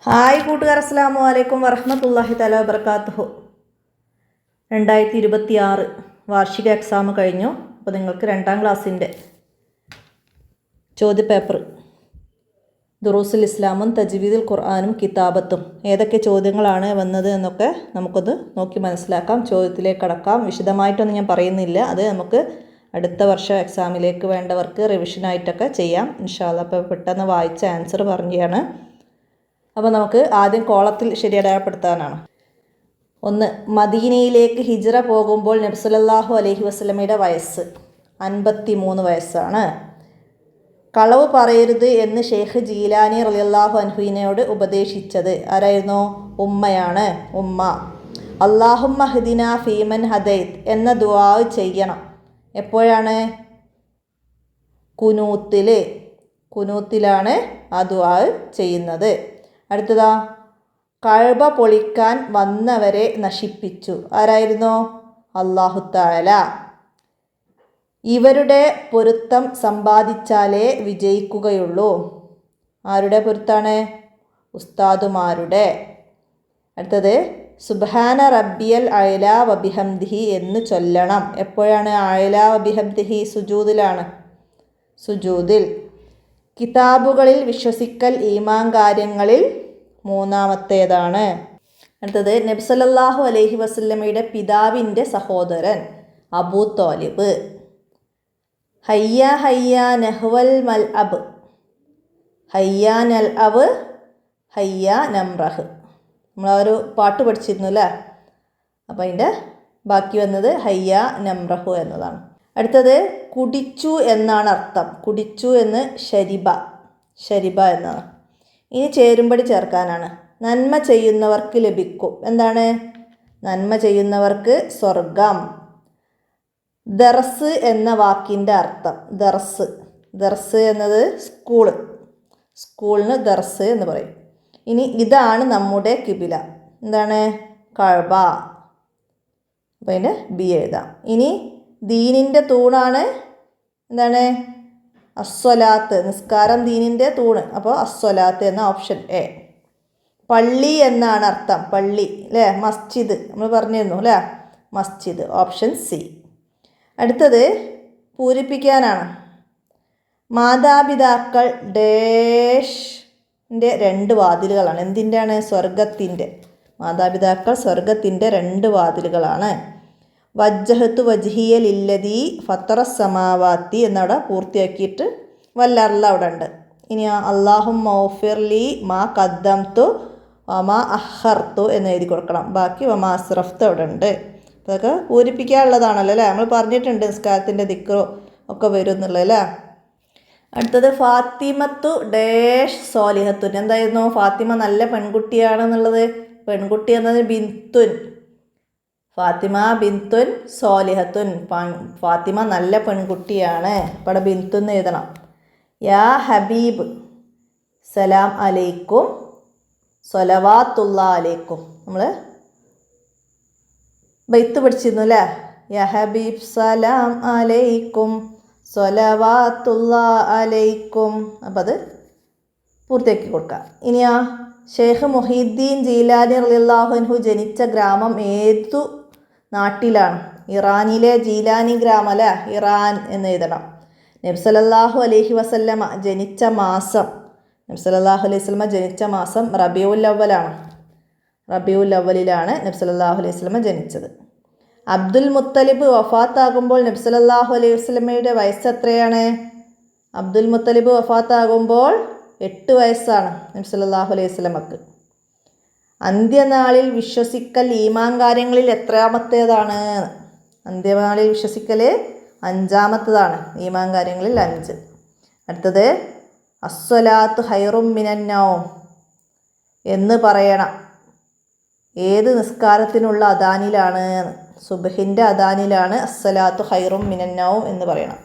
Hi കൂട്ടുകാർ, അസ്സലാമു അലൈക്കും വറഹ്മത്തുള്ളാഹി തആല വബറകാതുഹു. 2026 വാർഷിക എക്സാം കഴിഞ്ഞു. അപ്പോൾ നിങ്ങൾക്ക് 2ാം ക്ലാസ്സിൻ്റെ ചോദ്യപേപ്പർ ദുറൂസുൽ ഇസ്ലാമും തജ്വീദുൽ ഖുർആനും കിതാബത്തും ഏതൊക്കെ ചോദ്യങ്ങളാണ് വന്നത് എന്നൊക്കെ നമുക്കൊന്ന് നോക്കി മനസ്സിലാക്കാം. ചോദ്യത്തിലേക്ക് കടക്കാം. വിശദമായിട്ടൊന്നും ഞാൻ പറയുന്നില്ല, അത് നമുക്ക് അടുത്ത വർഷം എക്സാമിലേക്ക് വേണ്ടവർക്ക് റിവിഷനായിട്ടൊക്കെ ചെയ്യാം ഇൻഷാ അല്ലാഹ്. അപ്പോൾ പെട്ടെന്ന് വായിച്ച ആൻസർ പറയുകയാണ്. അപ്പോൾ നമുക്ക് ആദ്യം കോളത്തിൽ ശരിയടയാളപ്പെടുത്താനാണ്. 1. മദീനയിലേക്ക് ഹിജ്റ പോകുമ്പോൾ നബി സല്ലല്ലാഹു അലൈഹി വസല്ലമയുടെ വയസ്സ് 53 വയസ്സാണ്. കളവ് പറയരുത് എന്ന് ഷെയ്ഖ് ജീലാനി റളിയല്ലാഹു അൻഹുവിനോട് ഉപദേശിച്ചത് ആരായിരുന്നു? ഉമ്മയാണ്. ഉമ്മ അല്ലാഹുമ്മ ഹ്ദിനാ ഫീമൻ ഹദൈത് എന്ന ദുആ ചെയ്യണം. എപ്പോഴാണ്? കുനൂത്തിലാണ് ആ ദുആ ചെയ്യുന്നത്. അടുത്തതാ, കഅബ പൊളിക്കാൻ വന്നവരെ നശിപ്പിച്ചു. ആരായിരുന്നു? അല്ലാഹു തആല. ഇവരുടെ പൊരുത്തം സമ്പാദിച്ചാലേ വിജയിക്കുകയുള്ളൂ. ആരുടെ പൊരുത്താണ്? ഉസ്താദുമാരുടെ. അടുത്തത്, സുബ്ഹാന റബ്ബിയൽ അഅ്ല വബിഹംദിഹി എന്ന് ചൊല്ലണം. എപ്പോഴാണ്? അഅ്ല വബിഹംദിഹി സുജൂദിലാണ്. സുജൂദിൽ. കിതാബുകളിൽ വിശ്വസിക്കൽ ഈമാൻ കാര്യങ്ങളിൽ 3ാമത്തേതാണ്. അടുത്തത്, നബി സല്ലല്ലാഹു അലൈഹി വസല്ലമയുടെ പിതാവിൻ്റെ സഹോദരൻ അബൂ ത്വാലിബ്. ഹയ്യ ഹയ്യ നഹ്വൽ മൽഅബ്. ഹയ്യ നൽഅബ് ഹയ്യ നംറഹ്. നമ്മളൊരു പാട്ട് പഠിച്ചിരുന്നു അല്ലേ? അപ്പോൾ അതിൻ്റെ ബാക്കി വന്നത് ഹയ്യ നംറഹു എന്നതാണ്. അടുത്തത്, കുടിച്ചു എന്നാണ് അർത്ഥം. കുടിച്ചു എന്ന് ശരിബ എന്നാണ്. ഇനി ചേരുംപടി ചേർക്കാനാണ്. നന്മ ചെയ്യുന്നവർക്ക് ലഭിക്കും. എന്താണ്? നന്മ ചെയ്യുന്നവർക്ക് സ്വർഗം. ദർസ് എന്ന വാക്കിൻ്റെ അർത്ഥം. ദർസ് എന്നത് സ്കൂളിന് ദർസ് എന്ന് പറയും. ഇനി ഇതാണ് നമ്മുടെ കിബില. എന്താണ്? കഅബ. അപ്പോൾ അതിൻ്റെ ബി എഴുതാം. ഇനി ദീനിൻ്റെ തൂണാണ്. എന്താണ്? അസ്വലാത്ത്. നിസ്കാരം ദീനിൻ്റെ തൂണ്. അപ്പോൾ അസ്വലാത്ത് എന്ന ഓപ്ഷൻ എ. പള്ളി എന്നാണ് അർത്ഥം. പള്ളി അല്ലേ? മസ്ജിദ് നമ്മൾ പറഞ്ഞിരുന്നു അല്ലേ? മസ്ജിദ് ഓപ്ഷൻ സി. അടുത്തത് പൂരിപ്പിക്കാനാണ്. മാതാപിതാക്കൾ ഡാഷിൻ്റെ 2 വാതിലുകളാണ്. എന്തിൻ്റെയാണ്? സ്വർഗത്തിൻ്റെ. മാതാപിതാക്കൾ സ്വർഗത്തിൻ്റെ 2 വാതിലുകളാണ്. വജ്ജഹത്തു വജ്ഹിയ ലില്ലദീ ഫത്തറ സമാവാത്തി എന്നവിടെ പൂർത്തിയാക്കിയിട്ട് വല്ലർല അവിടെ ഉണ്ട്. ഇനി അല്ലാഹുമ്മ ഗ്ഫിർലി മാ ഖദ്ദംതു വമാ അഖർതു എന്ന് എഴുതി കൊടുക്കണം. ബാക്കി വമാ അസ്റഫ്തു അവിടെ ഉണ്ട്. അതൊക്കെ പൂരിപ്പിക്കാനുള്ളതാണല്ലോ അല്ലേ? നമ്മൾ പറഞ്ഞിട്ടുണ്ട് നിസ്കാരത്തിൻ്റെ ദിക്റോ ഒക്കെ വരും എന്നുള്ളത് അല്ലേ? അടുത്തത്, ഫാത്തിമത്തു ഡാഷ് സോലിഹത്തുൻ. എന്തായിരുന്നു? ഫാത്തിമ നല്ല പെൺകുട്ടിയാണെന്നുള്ളത്. പെൺകുട്ടി എന്നത് ബിന്തുൻ. ഫാത്തിമ ബിന്തുൻ സോലിഹത്തുൻ. ഫാത്തിമ നല്ല പെൺകുട്ടിയാണ്. ഇവിടെ ബിന്തുൻ എഴുതണം. യാ ഹബീബ് സലാം അലൈക്കും സ്വലവാത്തുല്ലാ അലൈക്കും. നമ്മൾ ബൈത്ത് പഠിച്ചിരുന്നു അല്ലേ? യാ ഹബീബ് സലാം അലൈക്കും സ്വലവാത്തുല്ലാ അലൈക്കും. അപ്പം അത് പൂർത്തിയാക്കി കൊടുക്കാം. ഇനിയാ ഷെയ്ഖ് മുഹീദ്ദീൻ ജീലാനി റളിയല്ലാഹു അൻഹു ജനിച്ച ഗ്രാമം ഏതു നാട്ടിലാണ്? ഇറാനിലെ ജീലാനി ഗ്രാമം അല്ലേ? ഇറാൻ എന്ന് എഴുതണം. നബി സല്ലല്ലാഹു അലൈഹി വസല്ലമ ജനിച്ച മാസം റബീഉൽ അവ്വലാണ്. റബീഉൽ അവ്വലിലാണ് നബി സല്ലല്ലാഹു അലൈഹി വസല്ലമ ജനിച്ചത്. അബ്ദുൽ മുത്തലിബ് വഫാത്താകുമ്പോൾ നബി സല്ലല്ലാഹു അലൈഹി വസല്ലമയുടെ വയസ്സ് എത്രയാണ്? അബ്ദുൽ മുത്തലിബ് വഫാത്താകുമ്പോൾ 8 വയസ്സാണ് നബി സല്ലല്ലാഹു അലൈഹി വസല്ലമക്ക്. അന്ത്യനാളിൽ വിശ്വസിക്കൽ ഈമാൻ കാര്യങ്ങളിൽ എത്രാമത്തേതാണ്? അന്ത്യനാളിൽ വിശ്വസിക്കൽ 5ാമത്തേതാണ്. ഈമാൻ കാര്യങ്ങളിൽ 5. അടുത്തത്, അസ്വലാത്തു ഹൈറും മിനന്നൗം എന്ന് പറയണം. ഏത് നിസ്കാരത്തിനുള്ള അദാനിലാണ്? സുബ്ഹിൻ്റെ അദാനിലാണ് അസ്സലാത്തു ഹൈറും മിനന്നൗം എന്ന് പറയണം.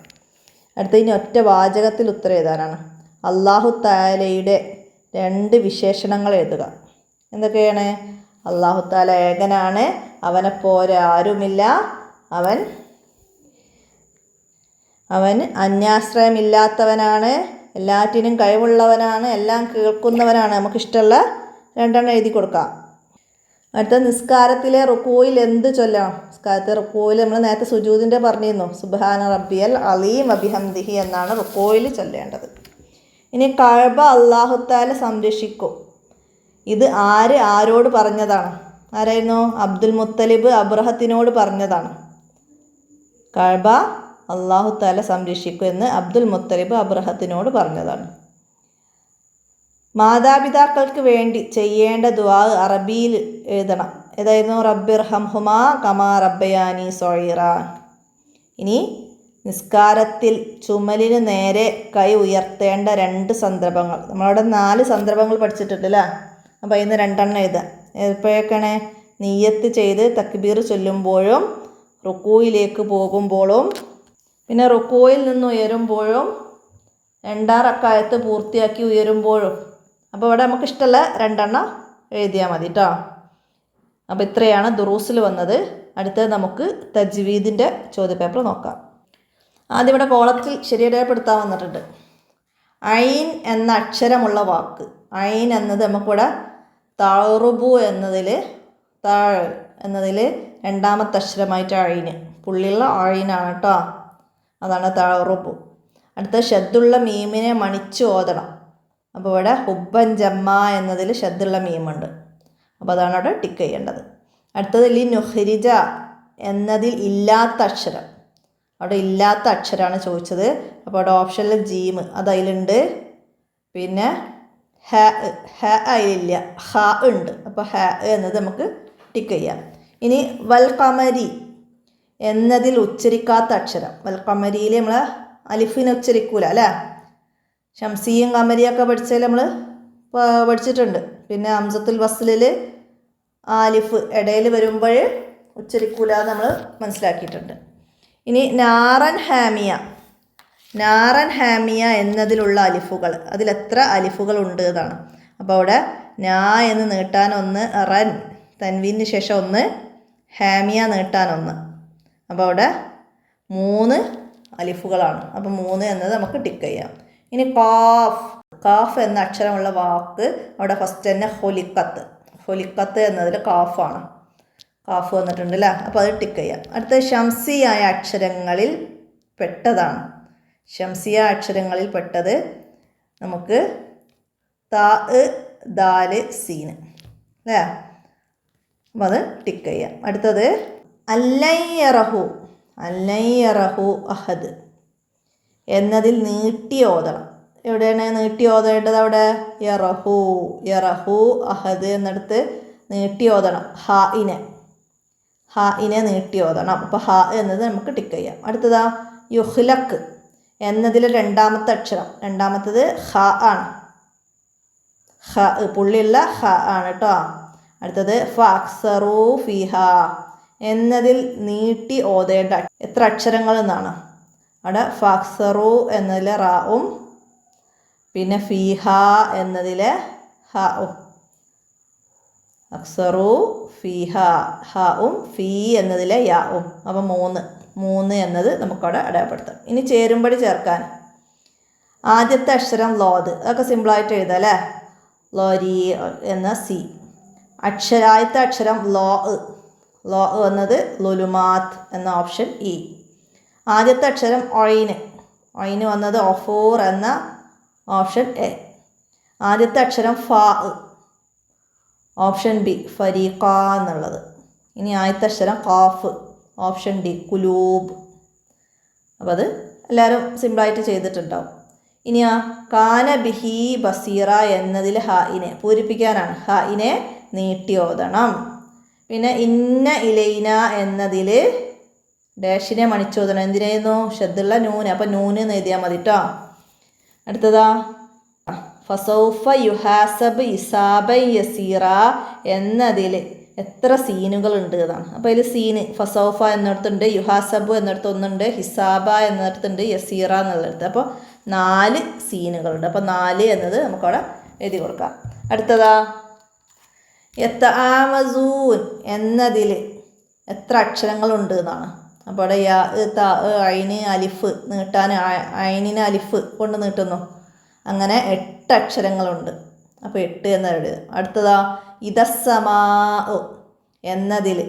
അടുത്തതിന് ഒറ്റ വാചകത്തിൽ ഉത്തരം എഴുതാനാണ്. അല്ലാഹു തആലയുടെ 2 വിശേഷണങ്ങൾ എഴുതുക. എന്തൊക്കെയാണ്? അല്ലാഹു തആല ഏകനാണ്. അവനെപ്പോലെ ആരുമില്ല. അവൻ അന്യാശ്രയമില്ലാത്തവനാണ്. എല്ലാറ്റിനും കഴിവുള്ളവനാണ്. എല്ലാം കേൾക്കുന്നവനാണ്. നമുക്കിഷ്ടമുള്ള രണ്ടെണ്ണം എഴുതി കൊടുക്കാം. അടുത്ത നിസ്കാരത്തിലെ റുക്കൂയിൽ എന്ത് ചൊല്ലണം? നിസ്കാരത്തിലെ റുക്കൂയിൽ നമ്മൾ നേരത്തെ സുജൂദിൻ്റെ പറഞ്ഞിരുന്നു, സുബ്ഹാന റബ്ബിയൽ അലീം വബിഹംദിഹി എന്നാണ് റുക്കൂയിൽ ചൊല്ലേണ്ടത്. ഇനി കഅബ അല്ലാഹു തആല സംരക്ഷിക്കും. ഇത് ആരോട് പറഞ്ഞതാണ്? ആരായിരുന്നു? അബ്ദുൽ മുത്തലിബ് അബ്രഹത്തിനോട് പറഞ്ഞതാണ്. കഅബ അല്ലാഹു തആല സംരക്ഷിക്കും എന്ന് അബ്ദുൽ മുത്തലിബ് അബ്രഹത്തിനോട് പറഞ്ഞതാണ്. മാതാപിതാക്കൾക്ക് വേണ്ടി ചെയ്യേണ്ട ദുആ അറബിയിൽ എഴുതണം. ഏതായിരുന്നു? റബ്ബിർഹംഹുമാ കമാ റബ്ബയാനി സഗീറ. ഇനി നിസ്കാരത്തിൽ ചുമലിന് നേരെ കൈ ഉയർത്തേണ്ട 2 സന്ദർഭങ്ങൾ. നമ്മളവിടെ 4 സന്ദർഭങ്ങൾ പഠിച്ചിട്ടുണ്ടല്ലേ. അപ്പോൾ അതിന് 2 എഴുതാം. എപ്പോഴൊക്കെയാണ്? നിയ്യത്ത് ചെയ്ത് തക്ബീർ ചൊല്ലുമ്പോഴും റുക്കൂയിലേക്ക് പോകുമ്പോഴും പിന്നെ റുക്കൂയിൽ നിന്ന് ഉയരുമ്പോഴും 2 റക്അത്ത് പൂർത്തിയാക്കി ഉയരുമ്പോഴും. അപ്പോൾ ഇവിടെ നമുക്ക് ഇഷ്ടമുള്ള 2 എഴുതിയാൽ മതി കേട്ടോ. അപ്പോൾ ഇത്രയാണ് ദുറൂസിൽ വന്നത്. അടുത്തത് നമുക്ക് തജ്വീദിൻ്റെ ചോദ്യപേപ്പർ നോക്കാം. ആദ്യം ഇവിടെ കോളത്തിൽ ശരിയാപ്പെടുത്താൻ വന്നിട്ടുണ്ട്. ഐൻ എന്ന അക്ഷരമുള്ള വാക്ക്. ഐൻ എന്നത് നമുക്കിവിടെ തഅറുബു എന്നതിൽ രണ്ടാമത്തെ അക്ഷരമായിട്ട് ഐന്, പുള്ളിയുള്ള ഐനാണ് കേട്ടോ. അതാണ് തഅറുബു. അടുത്ത ഷദ്ദുള്ള മീമിനെ മണിച്ച് ഓതണം. അപ്പോൾ ഇവിടെ ഹുബ്ബൻ ജമ്മ എന്നതിൽ ഷദ്ദുള്ള മീമുണ്ട്. അപ്പോൾ അതാണ് അവിടെ ടിക്ക് ചെയ്യേണ്ടത്. അടുത്തത് ലി നുഹ്രിജ എന്നതിൽ ഇല്ലാത്ത അക്ഷരം. അവിടെ ഇല്ലാത്ത അക്ഷരമാണ് ചോദിച്ചത്. അപ്പോൾ അവിടെ ഓപ്ഷനിൽ ജീം അത് അതിലുണ്ട്. പിന്നെ അതിലില്ല, ഹ ഉണ്ട്. അപ്പോൾ ഹ എന്നത് നമുക്ക് ടിക്ക് ചെയ്യാം. ഇനി വൽ ഖമരി എന്നതിൽ ഉച്ചരിക്കാത്ത അക്ഷരം. വൽ ഖമരിയിൽ നമ്മൾ അലിഫിനെ ഉച്ചരിക്കൂല അല്ലേ. ഷംസിയും ഖമരിയൊക്കെ പഠിച്ചതിൽ നമ്മൾ പഠിച്ചിട്ടുണ്ട്. പിന്നെ ഹംസത്തുൽ വസ്ലിൽ ആലിഫ് ഇടയിൽ വരുമ്പോൾ ഉച്ചരിക്കൂല എന്ന് നമ്മൾ മനസ്സിലാക്കിയിട്ടുണ്ട്. ഇനി നാറൻ ഹാമിയ എന്നതിലുള്ള അലിഫുകൾ. അതിലെത്ര അലിഫുകൾ ഉണ്ട് എന്നാണ്. അപ്പോൾ അവിടെ നാ എന്ന് നീട്ടാൻ 1, റൻ തൻവീന് ശേഷം 1, ഹാമിയ നീട്ടാൻ 1. അപ്പോൾ അവിടെ 3 അലിഫുകളാണ്. അപ്പോൾ 3 എന്നത് നമുക്ക് ടിക്ക് ചെയ്യാം. ഇനി കാഫ് എന്ന അക്ഷരമുള്ള വാക്ക്. അവിടെ ഫസ്റ്റ് തന്നെ ഹൊലിക്കത്ത് എന്നതിൽ കാഫാണ്. കാഫ് വന്നിട്ടുണ്ട് അല്ലേ. അപ്പോൾ അത് ടിക്ക് ചെയ്യാം. അടുത്ത ഷംസിയായ അക്ഷരങ്ങളിൽ പെട്ടതാണ്. ഷംസിയ അക്ഷരങ്ങളിൽ പെട്ടത് നമുക്ക് താ, ദാല്, സീന് അല്ലേ. അപ്പോൾ അത് ടിക്ക് ചെയ്യാം. അടുത്തത് അല്ലയ്യറഹു അഹദ് എന്നതിൽ നീട്ടി ഓതണം. എവിടെയാണ് നീട്ടി ഓതേണ്ടത്? അവിടെ യറഹു അഹദ് എന്നിടത്ത് നീട്ടി ഓതണം. ഹാഇനെ നീട്ടി ഓതണം. അപ്പോൾ ഹ എന്നത് നമുക്ക് ടിക്ക് ചെയ്യാം. അടുത്തതാ യുഹ്ലക്ക് എന്നതിലെ രണ്ടാമത്തെ അക്ഷരം. രണ്ടാമത്തത് ഹ ആണ്. ഹ പുള്ളിയുള്ള ഹ ആണ് കേട്ടോ. അടുത്തത് ഫഅക്സറു ഫിഹ എന്നതിൽ നീട്ടി ഓതേണ്ട എത്ര അക്ഷരങ്ങൾ എന്നാണ്. അവിടെ ഫഅക്സറു എന്നതിലെ റാവും പിന്നെ ഫിഹ എന്നതിലെ ഹഉം. അക്സറു ഫിഹ ഹഉം ഫീ എന്നതിലെ യാവും. അപ്പോൾ 3 എന്നത് നമുക്കവിടെ അടയാളപ്പെടുത്താം. ഇനി ചേരുമ്പടി ചേർക്കാൻ ആദ്യത്തെ അക്ഷരം ലോദ്. അതൊക്കെ സിമ്പിളായിട്ട് എഴുതാം അല്ലേ. ലോരി എന്ന സി. ആദ്യത്തെ അക്ഷരം ലോ എന്നത് ലുലുമാത്ത് എന്ന ഓപ്ഷൻ ഇ. ആദ്യത്തെ അക്ഷരം ഒയിന് വന്നത് ഒഫൂർ എന്ന ഓപ്ഷൻ എ. ആദ്യത്തെ അക്ഷരം ഫാ ഓപ്ഷൻ ബി ഫരീഖ എന്നുള്ളത്. ഇനി ആദ്യത്തെ അക്ഷരം ഖാഫ് ഓപ്ഷൻ ഡി കുലൂബ്. അപ്പോൾ അത് എല്ലാവരും സിമ്പിളായിട്ട് ചെയ്തിട്ടുണ്ടാവും. ഇനി കാന ബിഹി ബസീറ എന്നതിൽ ഹായിനെ പൂരിപ്പിക്കാനാണ്. ഹായിനെ നീട്ടി ഓതണം. പിന്നെ ഇന്ന ഇലൈന എന്നതിൽ ഡാഷിനെ മണിച്ചോദനം. എന്തിനായിരുന്നു? ഷദ്ദുള്ള നൂന്. അപ്പം നൂന് എന്ന് എഴുതിയാൽ മതി കേട്ടോ. അടുത്തതാ ഫസൗഫ യുഹാസബ് ഇസാബൻ യസീറ എന്നതിൽ എത്ര സീനുകൾ ഉണ്ട് എന്നാണ്. അപ്പോൾ അതിൽ സീന് ഫസൗഫ എന്നിടത്തുണ്ട്, യുഹാസബ് എന്നിടത്ത് ഒന്നുണ്ട്, ഹിസാബ എന്നിടത്തുണ്ട്, യസീറ എന്നുള്ളിടത്ത്. അപ്പോൾ 4 സീനുകളുണ്ട്. അപ്പോൾ 4 എന്നത് നമുക്കവിടെ എഴുതി കൊടുക്കാം. അടുത്തതാ യതആമസൂൻ എന്നതിൽ എത്ര അക്ഷരങ്ങളുണ്ട് എന്നാണ്. അപ്പോൾ അവിടെ യാ, ത, ഐന്, അലിഫ് നീട്ടാൻ ഐനിന് അലിഫ് കൊണ്ട് നീട്ടുന്നു. അങ്ങനെ 8 അക്ഷരങ്ങളുണ്ട്. അപ്പോൾ 8 എന്ന് എഴുതുക. അടുത്തതാ ഇദസ്സമാ എന്നതിൽ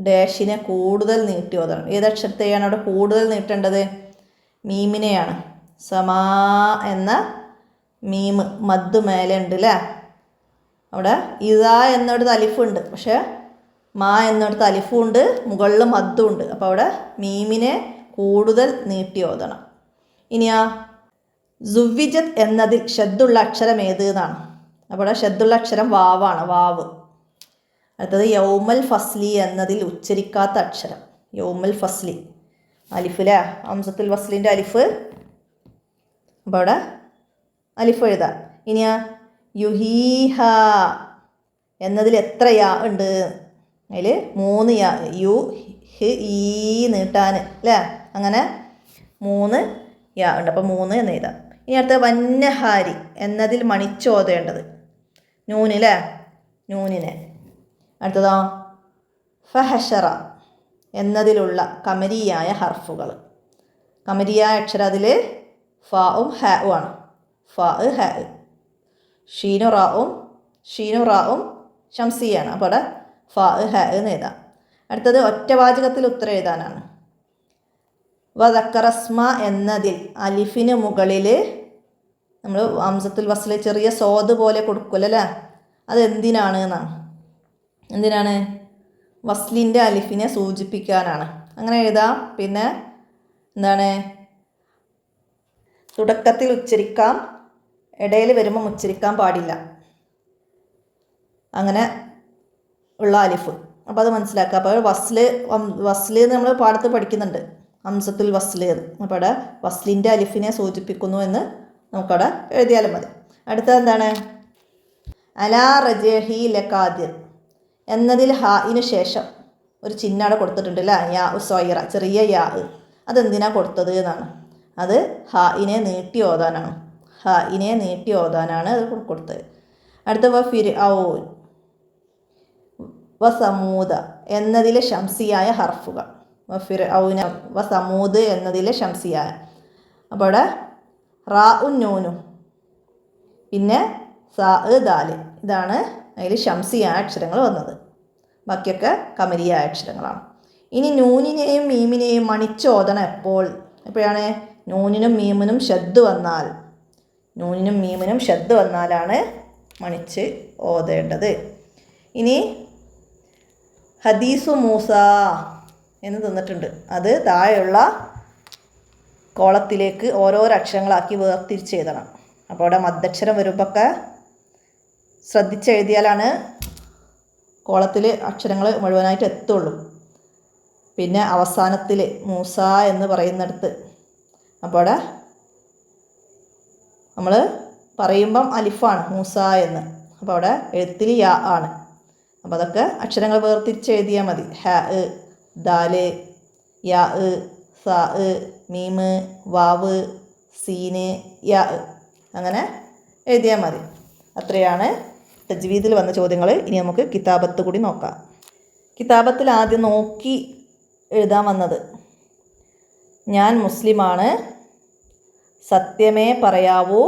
ഡാഷിനെ കൂടുതൽ നീട്ടി ഓതണം. ഏതക്ഷരത്തെയാണ് അവിടെ കൂടുതൽ നീട്ടേണ്ടത്? മീമിനെയാണ്. സമാ എന്ന മീമ് മദ് മേലെ ഉണ്ട് അല്ലേ. അവിടെ ഇതാ എന്നിടത്ത് അലിഫുണ്ട്, പക്ഷേ മാ എന്നിടത്ത് അലിഫും ഉണ്ട്, മുകളിൽ മദ്ദും ഉണ്ട്. അപ്പോൾ അവിടെ മീമിനെ കൂടുതൽ നീട്ടി ഓതണം. ഇനിയാ സുവിജത്ത് എന്നതിൽ ഷദ്ദുള്ള അക്ഷരം ഏത് എന്നാണ്. അപ്പോൾ അവിടെ ഷദ്ദുള്ള അക്ഷരം വാവാണ്, വാവ്. അടുത്തത് യൗമൽ ഫസ്ലി എന്നതിൽ ഉച്ചരിക്കാത്ത അക്ഷരം. യൗമൽ ഫസ്ലി അലിഫിലെ ഹംസത്തുൽ വസ്ലിൻ്റെ അലിഫ്. അപ്പോൾ അവിടെ അലിഫ് എഴുതാം. ഇനിയാ യുഹീഹ എന്നതിൽ എത്ര യാ ഉണ്ട്? അതിൽ 3 യാ. യു ഹ് ഈ നീട്ടാൻ അല്ലേ, അങ്ങനെ 3 യാ ഉണ്ട്. അപ്പോൾ 3 എന്ന് എഴുതാം. ഇനി അടുത്ത വന്നഹാരി എന്നതിൽ മണിച്ചോതേണ്ടത് നൂനില്ലേ, നൂനിനെ. അടുത്തതോ ഫഹഷറ എന്നതിലുള്ള കമരിയായ ഹർഫുകൾ. കമരിയായ അക്ഷരം അതിൽ ഫാവും ഹാവും ആണ്. ഫാ ഹ. ഷീനു റാവും ഷംസിയാണ്. അപ്പോൾ അവിടെ ഫാ ഹ എന്ന് എഴുതാം. അടുത്തത് ഒറ്റവാചകത്തിൽ ഉത്തരം എഴുതാനാണ്. വദക്കറസ്മ എന്നതിൽ അലിഫിന് മുകളിൽ നമ്മൾ ഹംസത്തുൽ വസ്ൽ ചെറിയ സോദ് പോലെ കൊടുക്കുമല്ലേ, അതെന്തിനാണ് എന്നാണ്. എന്തിനാണ്? വസ്ലിൻ്റെ അലിഫിനെ സൂചിപ്പിക്കാനാണ്. അങ്ങനെ എഴുതാം. പിന്നെ എന്താണ്, തുടക്കത്തിൽ ഉച്ചരിക്കാം, ഇടയിൽ വരുമ്പം ഉച്ചരിക്കാൻ പാടില്ല, അങ്ങനെ ഉള്ള അലിഫ്. അപ്പോൾ അത് മനസ്സിലാക്കുക. അപ്പോൾ വസ്ല് നമ്മൾ പാടത്ത് പഠിക്കുന്നുണ്ട്, ഹംസത്തുൽ വസ്ല്. അപ്പോൾ അവിടെ വസ്ലിൻ്റെ അലിഫിനെ സൂചിപ്പിക്കുന്നു എന്ന് നമുക്കവിടെ എഴുതിയാലും മതി. അടുത്തത് എന്താണ്? അലാ റജഹി ലക്കാദിർ എന്നതിൽ ഹായിന് ശേഷം ഒരു ചിഹ്നം അവിടെ കൊടുത്തിട്ടുണ്ട് അല്ലേ, യാ സൊയ്റ, ചെറിയ യാ. അതെന്തിനാണ് കൊടുത്തത് എന്നാണ്. അത് ഹായിനെ നീട്ടി ഓതാനാണ്. ഹായിനെ നീട്ടി ഓതാനാണ് അത് കൊടുത്തത്. അടുത്ത ഫിർഔൻ വസമൂദ എന്നതിലെ ശംസിയായ ഹർഫുകൾ. ഫിർഔന വസമൂദ് എന്നതിലെ ശംസിയായ. അപ്പോൾ അവിടെ റാഉൻ നൂനും പിന്നെ സാ ദാല്, ഇതാണ് അതിൽ ശംസിയായ അക്ഷരങ്ങൾ വന്നത്. ബാക്കിയൊക്കെ കമരിയായ അക്ഷരങ്ങളാണ്. ഇനി നൂനിനെയും മീമിനെയും മണിച്ചോദനം എപ്പോഴാണ്? നൂനിനും മീമിനും ഷദ്ദ് വന്നാലാണ് മണിച്ച് ഓതേണ്ടത്. ഇനി ഹദീസു മൂസ എന്ന് തന്നിട്ടുണ്ട്. അത് താഴെയുള്ള കോളത്തിലേക്ക് ഓരോരോ അക്ഷരങ്ങളാക്കി വേർതിരിച്ച് എഴുതണം. അപ്പോൾ അവിടെ മദ്ദക്ഷരം വരുമ്പോഴൊക്കെ ശ്രദ്ധിച്ചെഴുതിയാലാണ് കോളത്തിൽ അക്ഷരങ്ങൾ മുഴുവനായിട്ട് എത്തുള്ളൂ. പിന്നെ അവസാനത്തിൽ മൂസ എന്ന് പറയുന്നിടത്ത് അപ്പോൾ അവിടെ നമ്മൾ പറയുമ്പം അലിഫാണ് മൂസ എന്ന്. അപ്പോൾ അവിടെ എഴുത്തിൽ യാ ആണ്. അപ്പോൾ അതൊക്കെ അക്ഷരങ്ങൾ വേർതിരിച്ച് എഴുതിയാൽ മതി. ഹ ദാല് യാ സാ മീമ് വാവ് സീന് യാ, അങ്ങനെ എഴുതിയാൽ മതി. അത്രയാണ് തജ്വീദിൽ വന്ന ചോദ്യങ്ങൾ. ഇനി നമുക്ക് കിതാബത്ത് കൂടി നോക്കാം. കിതാബത്തിൽ ആദ്യം നോക്കി എഴുതാൻ വന്നത് ഞാൻ മുസ്ലിമാണ്, സത്യമേ പറയാവൂ,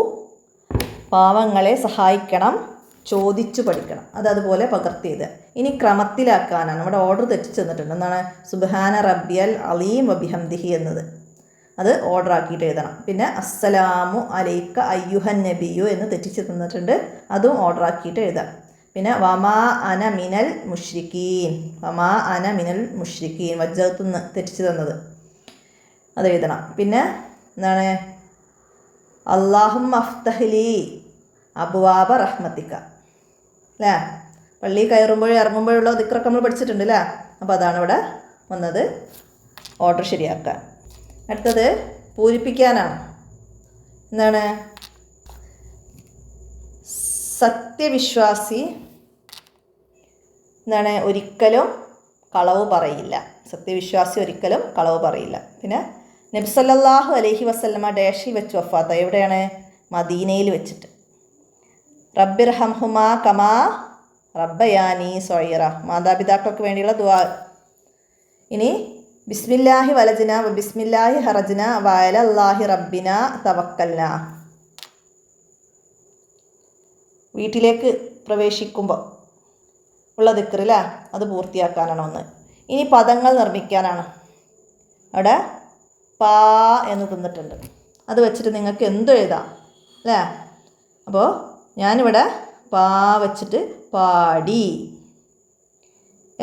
പാവങ്ങളെ സഹായിക്കണം, ചോദിച്ചു പഠിക്കണം. അതുപോലെ പകർത്തിയത്. ഇനി ക്രമത്തിലാക്കാനാണ്. നമ്മുടെ ഓർഡർ തെറ്റിച്ച് തന്നിട്ടുണ്ട്. എന്താണ്? സുബ്ഹാന റബ്ബിയൽ അലീം വബിഹംദിഹി എന്നത് അത് ഓർഡർ ആക്കിയിട്ട് എഴുതണം. പിന്നെ അസ്സലാമു അലൈക്ക അയ്യുഹൻ നബിയു എന്ന് തെറ്റിച്ച് തന്നിട്ടുണ്ട്, അതും ഓർഡർ ആക്കിയിട്ട് എഴുതാം. പിന്നെ വമാ അന മിനൽ മുഷ്രിക്കീൻ, വജ്ജത്തുനിന്ന് തെറ്റിച്ച് തന്നത് അത് എഴുതണം. പിന്നെ എന്താണ്? അല്ലാഹുമ്മ അഫ്തഹ്ലി അബ്വാബ റഹ്മത്തിക്ക അല്ലേ. പള്ളി കയറുമ്പോഴും ഇറങ്ങുമ്പോഴുള്ള ദിക്റൊക്കെ നമ്മൾ പഠിച്ചിട്ടുണ്ട് അല്ലേ. അപ്പോൾ അതാണ് ഇവിടെ വന്നത്, ഓർഡർ ശരിയാക്കാൻ. അടുത്തത് പൂരിപ്പിക്കാനാണ്. എന്താണ്? സത്യവിശ്വാസി എന്താണ്? ഒരിക്കലും കളവ് പറയില്ല. സത്യവിശ്വാസി ഒരിക്കലും കളവ് പറയില്ല. പിന്നെ നബി സല്ലല്ലാഹു അലൈഹി വസല്ലമ ഡാഷി വെച്ച് വഫാത്ത. എവിടെയാണ്? മദീനയിൽ വെച്ചിട്ട്. റബ്ബിർഹംഹുമാ കമാ റബ്ബയാനി സ്വൈറ, മാതാപിതാക്കൾക്ക് വേണ്ടിയുള്ള ദുആ. ഇനി ബിസ്മില്ലാഹി വലജ്ന ബിസ്മില്ലാഹി ഹറജ്ന വഅലല്ലാഹി റബ്ബിന തവക്കൽന. വീട്ടിലേക്ക് പ്രവേശിക്കുമ്പോൾ ഉള്ള ദിക്ർ അല്ലേ, അത് പൂർത്തിയാക്കാനാണ് ഒന്ന്. ഇനി പദങ്ങൾ നിർമ്മിക്കാനാണ്. അവിടെ പാ എന്ന് തന്നിട്ടുണ്ട്, അത് വെച്ചിട്ട് നിങ്ങൾക്ക് എന്തും എഴുതാം അല്ലേ. അപ്പോൾ ഞാനിവിടെ പാ വെച്ചിട്ട് പാടി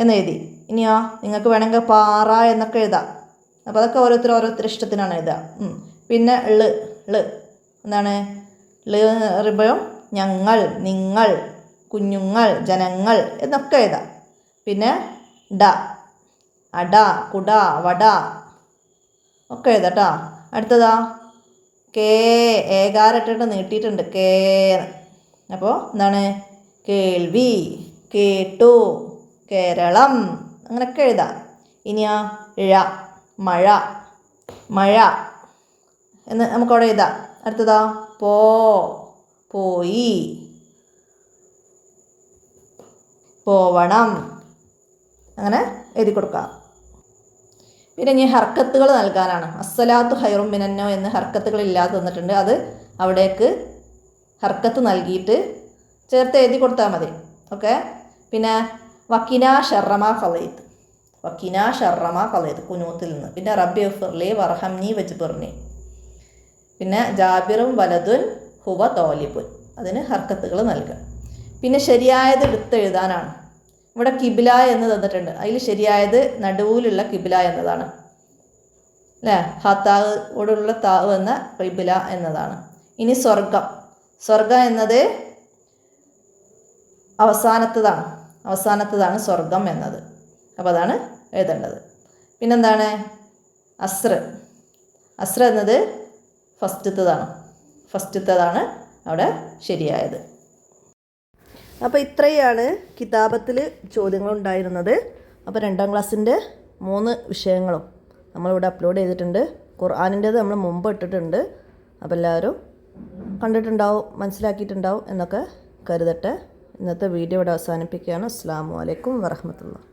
എന്നെഴുതി. ഇനിയോ നിങ്ങൾക്ക് വേണമെങ്കിൽ പാറ എന്നൊക്കെ എഴുതാം. അപ്പോൾ അതൊക്കെ ഓരോരുത്തർ ഇഷ്ടത്തിനാണ് എഴുതുക. പിന്നെ എന്താണ് റിബയും ഞങ്ങൾ, നിങ്ങൾ, കുഞ്ഞുങ്ങൾ, ജനങ്ങൾ എന്നൊക്കെ എഴുതാം. പിന്നെ അട, കുട, വട ഒക്കെ എഴുതാം കേട്ടോ. അടുത്തതാ ഏകാരട്ടിട്ട് നീട്ടിയിട്ടുണ്ട് കേന്ന്. അപ്പോൾ എന്താണ് കേൾവി, കേട്ടു, കേരളം അങ്ങനെയൊക്കെ എഴുതാം. ഇനിയാ മഴ എന്ന് നമുക്കവിടെ എഴുതാം. അടുത്തതാ പോയി, പോവണം അങ്ങനെ എഴുതി കൊടുക്കാം. പിന്നെ ഇനി ഹർക്കത്തുകൾ നൽകാനാണ്. അസ്സലാത്തു ഹൈറും മിനന്നോ എന്ന് ഹർക്കത്തുകൾ ഇല്ലാതെ തന്നിട്ടുണ്ട്. അത് അവിടേക്ക് ഹർക്കത്ത് നൽകിയിട്ട് ചേർത്ത് എഴുതി കൊടുത്താൽ മതി. ഓക്കെ. പിന്നെ വക്കിന ഷർറമാ കളയത് കുനൂത്തിൽ നിന്ന്. പിന്നെ റബ്ബി ഫിർലി വർഹംനി വജ്ബിർനി. പിന്നെ ജാബിറും വലതുൻ ഹുവ തോലിബുൻ, അതിന് ഹർക്കത്തുകൾ നൽകുക. പിന്നെ ശരിയായത് എടുത്തെഴുതാനാണ്. ഇവിടെ കിബില എന്ന് തന്നിട്ടുണ്ട്. അതിൽ ശരിയായത് നടുവിലുള്ള കിബില എന്നതാണ് അല്ലേ. ഹത്താവോടുള്ള താവ് എന്ന കിബില എന്നതാണ്. ഇനി സ്വർഗം എന്നത് അവസാനത്തതാണ് സ്വർഗം എന്നത്. അപ്പോൾ അതാണ് എഴുതേണ്ടത്. പിന്നെന്താണ് അസ്ർ എന്നത് ഫസ്റ്റത്തതാണ് അവിടെ ശരിയായത്. അപ്പോൾ ഇത്രയാണ് കിതാബത്തിൽ ചോദ്യങ്ങളുണ്ടായിരുന്നത്. അപ്പോൾ 2ാം ക്ലാസ്സിൻ്റെ 3 വിഷയങ്ങളും നമ്മളിവിടെ അപ്ലോഡ് ചെയ്തിട്ടുണ്ട്. ഖുർആനിൻ്റേത് നമ്മൾ മുമ്പ് ഇട്ടിട്ടുണ്ട്. അപ്പോൾ എല്ലാവരും കണ്ടിട്ടുണ്ടാവും, മനസ്സിലാക്കിയിട്ടുണ്ടാവും എന്നൊക്കെ കരുതട്ടെ. ഇന്നത്തെ വീഡിയോ ഇവിടെ അവസാനിപ്പിക്കുകയാണ്. അസ്സലാമു അലൈക്കും വറഹ്മത്തുള്ളാഹി.